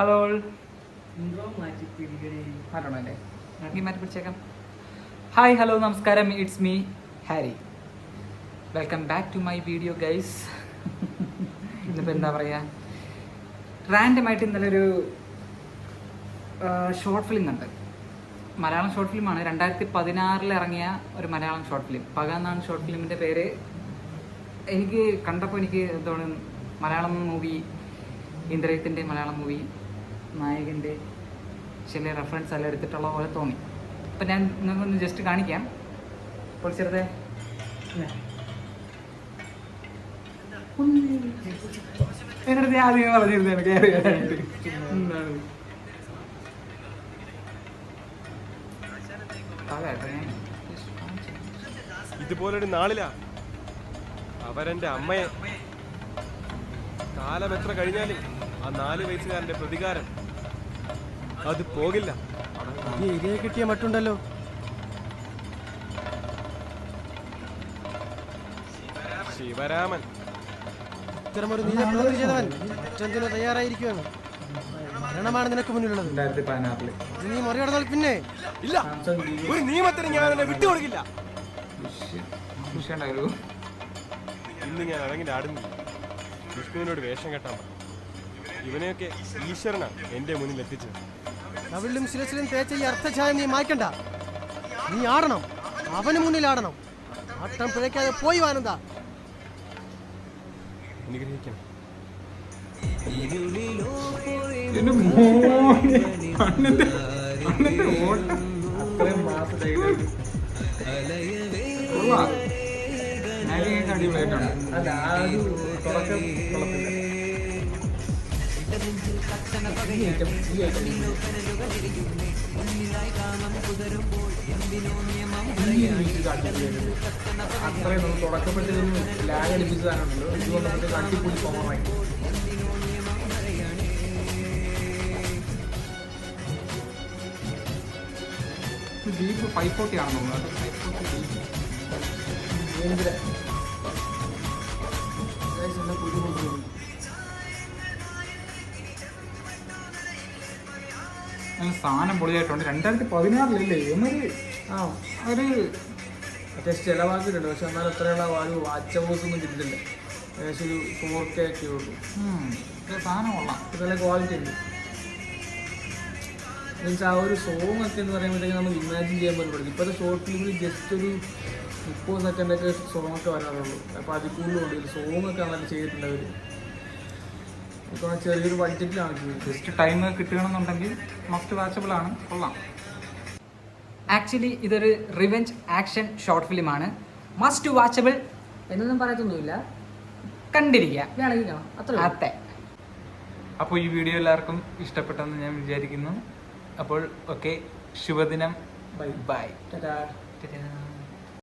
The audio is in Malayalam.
ഹലോ മാറ്റണല്ലേ മാറ്റി പിടിച്ചേക്കാം. ഹായ് ഹലോ നമസ്കാരം, it's me Harry. Welcome back to my video guys. ഇന്നിപ്പോൾ എന്താ പറയുക, റാൻഡമായിട്ട് ഇന്നലെ ഒരു ഷോർട്ട് ഫിലിം കണ്ട്. മലയാളം ഷോർട്ട് ഫിലിമാണ്. 2016 ഇറങ്ങിയ ഒരു മലയാളം ഷോർട്ട് ഫിലിം. പക എന്നാണ് ഷോർട്ട് ഫിലിമിൻ്റെ പേര്. എനിക്ക് കണ്ടപ്പോൾ എനിക്ക് എന്താണ് മലയാളം മൂവി, ഇന്ദ്രജിത്തിൻ്റെ മലയാളം മൂവി നായകൻ്റെ ചില റെഫറൻസ് എല്ലാം എടുത്തിട്ടുള്ള പോലെ തോന്നി. അപ്പം ഞാൻ നിങ്ങൾക്കൊന്ന് ജസ്റ്റ് കാണിക്കാം. ഇപ്പോൾ ചെറുതെ എന്നടുത്ത് ഞാൻ ആദ്യം പറഞ്ഞിരുന്നു എനിക്ക് അറിയാനായിട്ട്. ഇതുപോലൊരു നാളിലാ അവരെന്റെ അമ്മയെ, കാലം എത്ര കഴിഞ്ഞാലും ആ 4 വയസ്സുകാരന്റെ പ്രതികാരം അത് പോകില്ല. ഇരയെ കിട്ടിയ മട്ടുണ്ടല്ലോ. ശിവരാമൻ ഇത്തരമൊരു നീല പ്രവൃത്തി ചെയ്തവൻ മറ്റെന്തിനു തയ്യാറായിരിക്കുമെന്ന്. മരണമാണ് നിനക്ക് മുന്നിലുള്ളത്. 2016 നീ മറികടന്നാൽ പിന്നെ ഇല്ല, ഒരു നിയമത്തിന് ഞാൻ എന്നെ വിട്ടുകൊടുക്കില്ല. ഇന്ന് ഞാൻ ഇറങ്ങി ആടുന്നില്ല. വിഷ്ണുവിനോട് വേഷം കെട്ടാൻ പറഞ്ഞു. ഇവനെയൊക്കെ ഈശ്വരനാണ് എന്റെ മുന്നിൽ എത്തിച്ചത്. അവളിലും ശിരസിലും തേച്ച ഈ അർത്ഥഛായ നീ മായ്ക്കണ്ട. നീ ആടണം, അവന് മുന്നിൽ ആടണം. ആട്ടം പിഴയ്ക്കാതെ പോയി വാനന്ദ. അനുഗ്രഹിക്കണം. അത്രയും നമ്മൾ തുടക്കപ്പെട്ടൊരു ലാഗ് അടിപ്പിച്ചതാണല്ലോ. ഇതുകൊണ്ട് നമുക്ക് അടിപൊളി ഫോമായി. ജീപ്പ് 540 ആണെന്ന് തോന്നുന്നു. സാധനം പൊളിയായിട്ടുണ്ട്. 2016 എന്നൊരു ഒരു അത്യാവശ്യം ചിലവാക്കിയിട്ടുണ്ട്. പക്ഷെ എന്നാൽ അത്രയുള്ള വാച്ച് ഹൗസ് ഒന്നും കിട്ടില്ല. ഏകദേശം ഒരു 4K ഒക്കെ ഉള്ളൂ. സാധനം കൊള്ളാം. നല്ല ക്വാളിറ്റി ഉണ്ട്. മീൻസ് ആ ഒരു സോങ് ഒക്കെ എന്ന് പറയുമ്പോഴത്തേക്ക് നമുക്ക് ഇമാജിൻ ചെയ്യാൻ പോലും പറ്റും. ഇപ്പോഴത്തെ ഷോർട്ട് ഫിലിമിൽ ജസ്റ്റ് ഒരു 30 സെക്കൻഡൊക്കെ സോങ് ഒക്കെ വരാറുള്ളൂ. അപ്പോൾ അതിൽ കൂടുതലുണ്ട്. സോങ് ഒക്കെ നല്ല ചെയ്തിട്ടുണ്ട് അവർ. ഇപ്പോൾ ചെറിയൊരു ബഡ്ജറ്റിലാണ് ചെയ്തത്. ജസ്റ്റ് ടൈം കിട്ടുകയാണെന്നുണ്ടെങ്കിൽ മസ്റ്റ് വാച്ചബിൾ ആണ്. കൊള്ളാം. ആക്ച്വലി ഇതൊരു റിവെഞ്ച് ആക്ഷൻ ഷോർട്ട് ഫിലിമാണ്. മസ്റ്റ് വാച്ചബിൾ എന്നൊന്നും പറയത്തൊന്നുമില്ല. കണ്ടിരിക്കുക വേണമെങ്കിൽ കാണാം, അത്ര അതെ. അപ്പോൾ ഈ വീഡിയോ എല്ലാവർക്കും ഇഷ്ടപ്പെട്ടെന്ന് ഞാൻ വിചാരിക്കുന്നു. അപ്പോൾ ഓക്കെ, ശുഭദിനം. Bye bye. ടാറ്റാ.